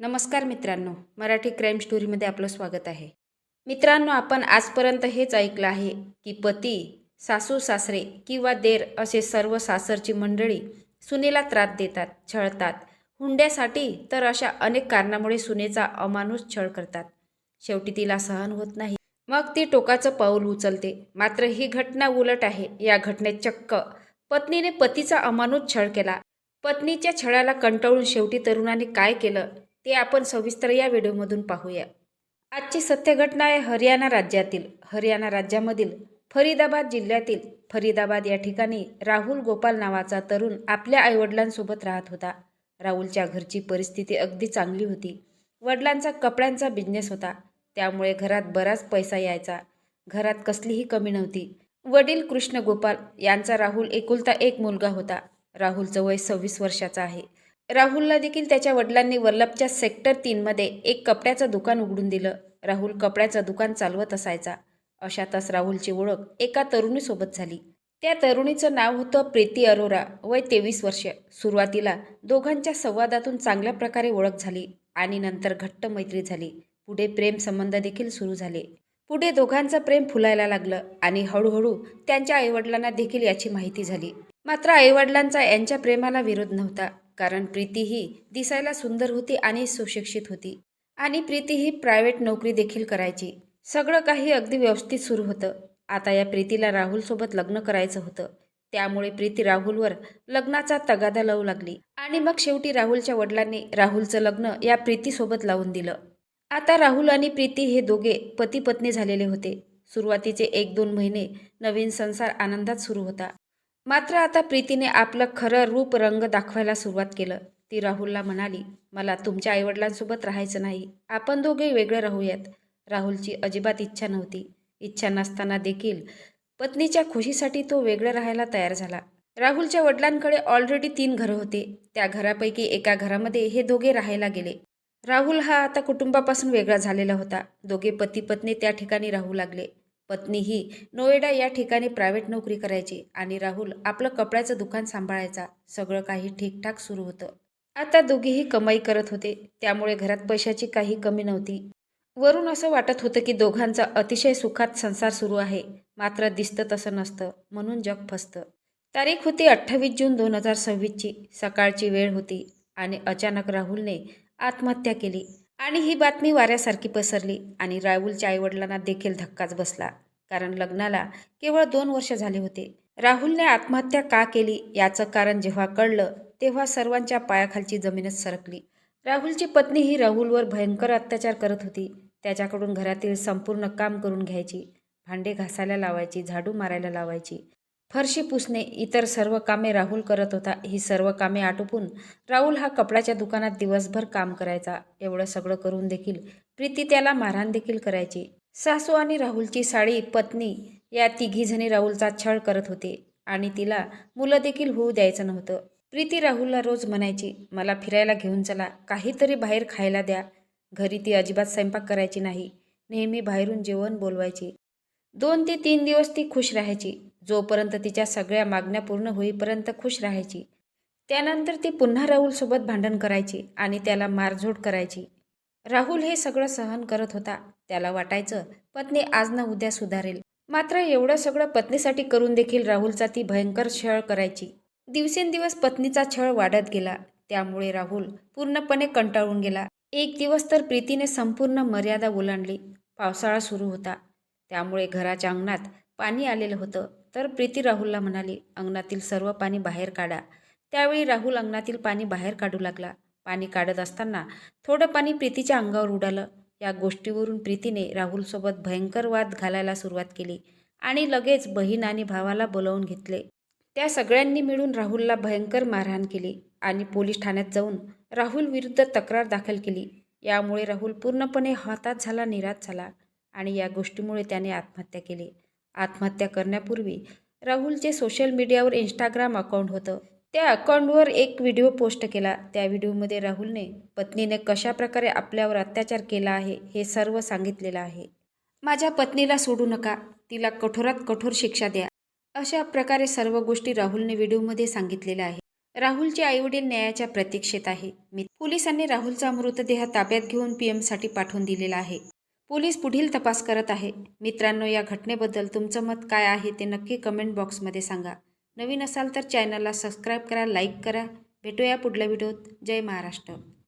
नमस्कार मित्रांनो, मराठी क्राईम स्टोरीमध्ये आपलं स्वागत आहे. मित्रांनो, आपण आजपर्यंत हेच ऐकलं आहे की पती, सासू सासरे किंवा देर असे सर्व सासरची मंडळी सुनेला त्रास देतात, छळतात. हुंड्यासाठी तर अशा अनेक कारणामुळे सुनेचा अमानुष छळ करतात. शेवटी तिला सहन होत नाही. मग ती टोकाचं पाऊल उचलते. मात्र ही घटना उलट आहे. या घटनेत चक्क पत्नीने पतीचा अमानुष छळ केला. पत्नीच्या छळाला कंटाळून शेवटी तरुणाने काय केलं ते आपण सविस्तर या व्हिडिओमधून पाहूया. आजची सत्य घटना आहे हरियाणा राज्यामधील फरीदाबाद जिल्ह्यातील फरीदाबाद या ठिकाणी राहुल गोपाल नावाचा तरुण आपल्या आईवडिलांसोबत राहत होता. राहुलच्या घरची परिस्थिती अगदी चांगली होती. वडिलांचा कपड्यांचा बिझनेस होता, त्यामुळे घरात बराच पैसा यायचा. घरात कसलीही कमी नव्हती. वडील कृष्ण गोपाल यांचा राहुल एकुलता एक मुलगा होता. राहुलचं वय 26 वर्षाचं आहे. राहुलला देखील त्याच्या वडिलांनी वल्लभच्या सेक्टर 3मध्ये एक कपड्याचं दुकान उघडून दिलं. राहुल कपड्याचं दुकान चालवत असायचा. अशातच राहुलची ओळख एका तरुणीसोबत झाली. त्या तरुणीचं नाव होतं प्रीती अरोरा, वय 23 वर्ष. सुरुवातीला दोघांच्या संवादातून चांगल्या प्रकारे ओळख झाली आणि नंतर घट्ट मैत्री झाली. पुढे प्रेम संबंध देखील सुरू झाले. पुढे दोघांचं प्रेम फुलायला लागलं आणि हळूहळू त्यांच्या आईवडिलांना देखील याची माहिती झाली. मात्र आईवडिलांचा यांच्या प्रेमाला विरोध नव्हता, कारण प्रीती ही दिसायला सुंदर होती आणि सुशिक्षित होती आणि प्रीती ही प्रायव्हेट नोकरी देखील करायची. सगळं काही अगदी व्यवस्थित सुरू होतं. आता या प्रीतीला राहुलसोबत लग्न करायचं होतं. त्यामुळे प्रीती राहुलवर लग्नाचा तगादा लावू लागली आणि मग शेवटी राहुलच्या वडिलांनी राहुलचं लग्न या प्रीतीसोबत लावून दिलं. आता राहुल आणि प्रीती हे दोघे पती पत्नी झालेले होते. सुरुवातीचे 1-2 महिने नवीन संसार आनंदात सुरू होता. मात्र आता प्रीतीने आपलं खरं रूप रंग दाखवायला सुरुवात केलं. ती राहुलला म्हणाली, मला तुमच्या आईवडिलांसोबत राहायचं नाही, आपण दोघे वेगळे राहूयात. राहुलची अजिबात इच्छा नव्हती. इच्छा नसताना देखील पत्नीच्या खुशीसाठी तो वेगळं राहायला तयार झाला. राहुलच्या वडिलांकडे ऑलरेडी 3 घरं होते. त्या घरापैकी एका घरामध्ये हे दोघे राहायला गेले. राहुल हा आता कुटुंबापासून वेगळा झालेला होता. दोघे पती पत्नी त्या ठिकाणी राहू लागले. पत्नी ही नोएडा या ठिकाणी प्रायव्हेट नोकरी करायची आणि राहुल आपलं कपड्याचं दुकान सांभाळायचा. सगळं काही ठीकठाक सुरू होतं. आता दोघेही कमाई करत होते, त्यामुळे घरात पैशाची काही कमी नव्हती. वरून असं वाटत होतं की दोघांचा अतिशय सुखात संसार सुरू आहे. मात्र दिसतं तसं नसतं, म्हणून जग फसतं. तारीख होती 28 जून 2026ची. सकाळची वेळ होती आणि अचानक राहुलने आत्महत्या केली. आणि ही बातमी वाऱ्यासारखी पसरली आणि राहुलच्या आईवडिलांना देखील धक्काच बसला, कारण लग्नाला केवळ 2 वर्ष झाले होते. राहुलने आत्महत्या का केली याचं कारण जेव्हा कळलं तेव्हा सर्वांच्या पायाखालची जमीनच सरकली. राहुलची पत्नी ही राहुलवर भयंकर अत्याचार करत होती. त्याच्याकडून घरातील संपूर्ण काम करून घ्यायची. भांडे घासायला लावायची, झाडू मारायला लावायची, फरशी पुसणे, इतर सर्व कामे राहुल करत होता. ही सर्व कामे आटोपून राहुल हा कपड्याच्या दुकानात दिवसभर काम करायचा. एवढं सगळं करून देखील प्रीती त्याला मारहाण देखील करायची. सासू आणि राहुलची साडी पत्नी या तिघीजणी राहुलचा छळ करत होते आणि तिला मुलं देखील होऊ द्यायचं नव्हतं. प्रीती राहुलला रोज म्हणायची, मला फिरायला घेऊन चला, काहीतरी बाहेर खायला द्या. घरी ती अजिबात स्वयंपाक करायची नाही. नेहमी बाहेरून जेवण बोलवायची. 2 ते 3 दिवस ती खुश राहायची. जोपर्यंत तिच्या सगळ्या मागण्या पूर्ण होईपर्यंत खुश राहायची. त्यानंतर ती पुन्हा राहुलसोबत भांडण करायची आणि त्याला मारझोड करायची. राहुल हे सगळं सहन करत होता. त्याला वाटायचं पत्नी आज ना उद्या सुधारेल. मात्र एवढं सगळं पत्नीसाठी करून देखील राहुलचा ती भयंकर छळ करायची. दिवसेंदिवस पत्नीचा छळ वाढत गेला. त्यामुळे राहुल पूर्णपणे कंटाळून गेला. एक दिवस तर प्रीतीने संपूर्ण मर्यादा ओलांडली. पावसाळा सुरू होता, त्यामुळे घराच्या अंगणात पाणी आलेलं होतं. तर प्रीती राहुलला म्हणाली, अंगणातील सर्व पाणी बाहेर काढा. त्यावेळी राहुल अंगणातील पाणी बाहेर काढू लागला. पाणी काढत असताना थोडं पाणी प्रीतीच्या अंगावर उडालं. या गोष्टीवरून प्रीतीने राहुलसोबत भयंकर वाद घालायला सुरुवात केली आणि लगेच बहीण आणि भावाला बोलावून घेतले. त्या सगळ्यांनी मिळून राहुलला भयंकर मारहाण केली आणि पोलीस ठाण्यात जाऊन राहुल विरुद्ध तक्रार दाखल केली. यामुळे राहुल पूर्णपणे हताश झाला, निराश झाला आणि या गोष्टीमुळे त्याने आत्महत्या केली. आत्महत्या करण्यापूर्वी राहुलचे सोशल मीडियावर इंस्टाग्राम अकाउंट होतं. त्या अकाउंटवर एक व्हिडिओ पोस्ट केला. त्या व्हिडिओमध्ये राहुलने पत्नीने कशाप्रकारे आपल्यावर अत्याचार केला आहे हे सर्व सांगितलेलं आहे. माझ्या पत्नीला सोडू नका, तिला कठोरात कठोर शिक्षा द्या, अशा प्रकारे सर्व गोष्टी राहुलने व्हिडिओमध्ये सांगितलेल्या आहे. राहुलचे आईवडील न्यायाच्या प्रतीक्षेत आहे. पोलिसांनी राहुलचा मृतदेह ताब्यात घेऊन पीएमसाठी पाठवून दिलेला आहे. पोलीस पुढील तपास करत आहे. मित्रांनो, या घटनेबद्दल तुमचं मत काय आहे ते नक्की कमेंट बॉक्समध्ये सांगा. नवीन असाल तर चॅनलला सबस्क्राईब करा, लाईक करा. भेटूया पुढल्या व्हिडिओत. जय महाराष्ट्र.